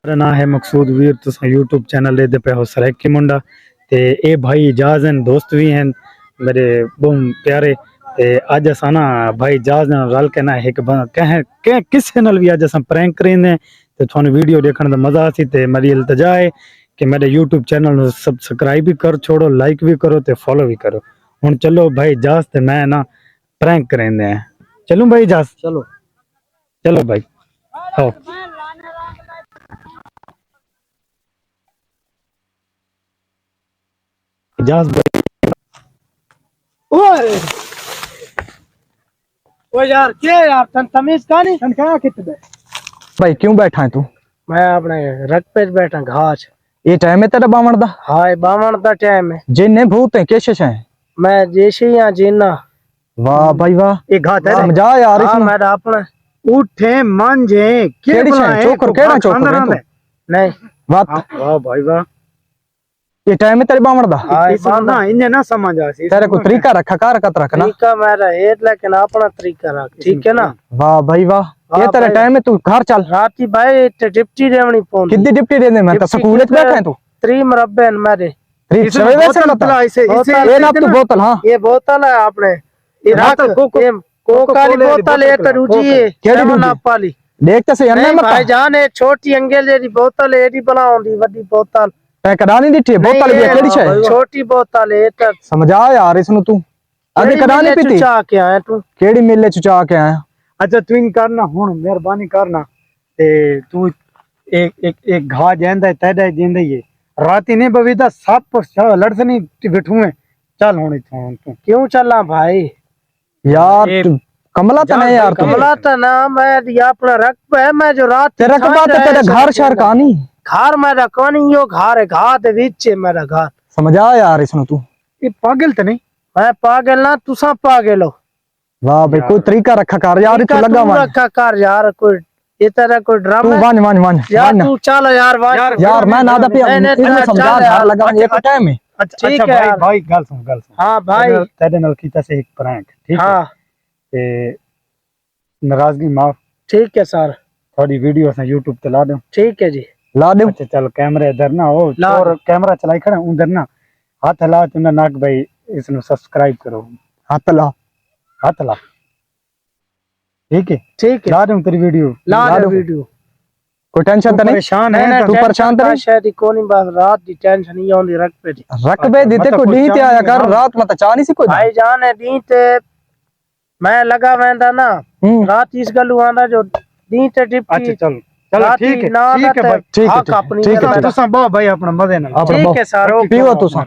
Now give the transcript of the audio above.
मेरा नाम है मकसूद वीर। तुम यूट्यूब चैनल लेते पे हो सरैकी मुंडा ते ए भाई जहाज हैं दोस्त भी हैं मेरे बहुत प्यारे ते अज असा ना भाई जहाज रल के ना एक कह किसे नाल भी अज असा प्रैंक करेंगे ते थानू वीडियो देखने का मजा आसी ते मेरी इल्तजा है कि मेरे यूट्यूब चैनल सब्सक्राइब भी कर छोड़ो, लाइक भी करो ते फॉलो भी करो। हुन चलो भाई जहाज ते मैं ना प्रैंक करेंगे हैं। चलूं भाई जहाज? चलो चलो भाई हो। जहाज ओए ओ यार क्या यार तन तमीज का नहीं तन कहां कितने भाई क्यों बैठा है तू? मैं अपने रक पे बैठा घास। ये टाइम है तेरा बावण दा? हाय बावण दा टाइम है। जिन्ने भूत है कैसे है? मैं जैसे ही यहाँ जीना। वाह भाई वाह, ये घात है समझा यार हाँ इसमें। मेरा अपना उठे मंजे केड़ी छे चोकर केड़ा चोकर है तू? नहीं वाह वाह भाई वाह। ये टाइम है तेरे बावण दा? हाय इस ना इन्हें ना समझ आसी तेरे को तरीका रखा कार कत रखना। तरीका मेरा है लेकिन अपना तरीका रख, ठीक है ना? वाह भाई वाह, ये तेरा टाइम है, तू घर चल। राती भाई डिप्टी देवनी पौंदी। कितनी डिप्टी देने में? तो स्कूल में बैठा है तू? 3 मरब्बे हैं मेरे। सवे वैसे बता इसे ये ना तू बोतल। हां ये बोतल है आपने ये रख कोका वाली बोतल है तो रूजी है केड़ी दूजी? ना पाली देखते से अन्ने नहीं मत भाई जान है छोटी अंगेल जेडी बोतल है एडी बनाउंदी वड्डी बोतल तै कदा नहीं दिठी बोतल भी केड़ी छे? छोटी बोतल है तो समझा यार इसनु तू अदे कदा नहीं पीती? चुचा के आया तू केड़ी मिले चुचा के आया? अच्छा तू इन करना हुन मेहरबानी करना ते तू एक घा जेंदा है तेदा जेंदा ही है राती ने बवीदा सब लड़सनी बिठू है। चल हुन इथों तू क्यों चला भाई यार कमला तो नहीं यार, कमला तो ना मैं ये अपना रख पे मैं जो रात तेरा के बात तेरा घर शहर कहानी घर मेरा कौन यो घर है घा दे विच है मेरा घर। समझा यार इसनु तू। ये पागल तो नहीं? मैं पागल ना तुसा पागल हो। वाह भाई कोई तरीका रखा कर यार, तू लगा मान रखा कर यार कोई ये तरह कोई तू ड्रामा मान मान मान यार तू चल यार यार मैं ना पे इसमें समझा यार लगा ये तो टाइम है। अच्छा ठीक अच्छा है भाई यार। भाई गल सुन हाँ भाई तेरे नाल कीता से एक प्रैंक ठीक है हाँ ते नाराजगी माफ। ठीक है सर थोड़ी वीडियो असा YouTube ते ला दूं? ठीक है जी ला दे अच्छा चल कैमरे इधर ना हो ला और कैमरा चलाई खड़ा उधर ना हाथ ला तू ना नाक भाई इसनु सब्सक्राइब करो हाथ ला हाथ ला ठीक है ठीक है ला दूं तेरी वीडियो ला ला दे दो। वीडियो। कोई टेंशन तो नहीं? परेशान नहीं है नहीं तू परेशान तो नहीं? शायद कोनी बस रात दी टेंशन नहीं आउंदी रख पे जी। रख बे देते मतलब को कुछ नी ते आया कर चाह रात मत चा नहीं सी कोई भाई जान है दी ते मैं लगा वेंदा ना रात इस गलू आंदा जो दी ते अच्छा डिप्टी चल चलो ठीक है भाई ठीक है अपनी ठीक है तुसा बहुत भाई अपना मजे नाल अपना ठीक है सर पीओ तुसा।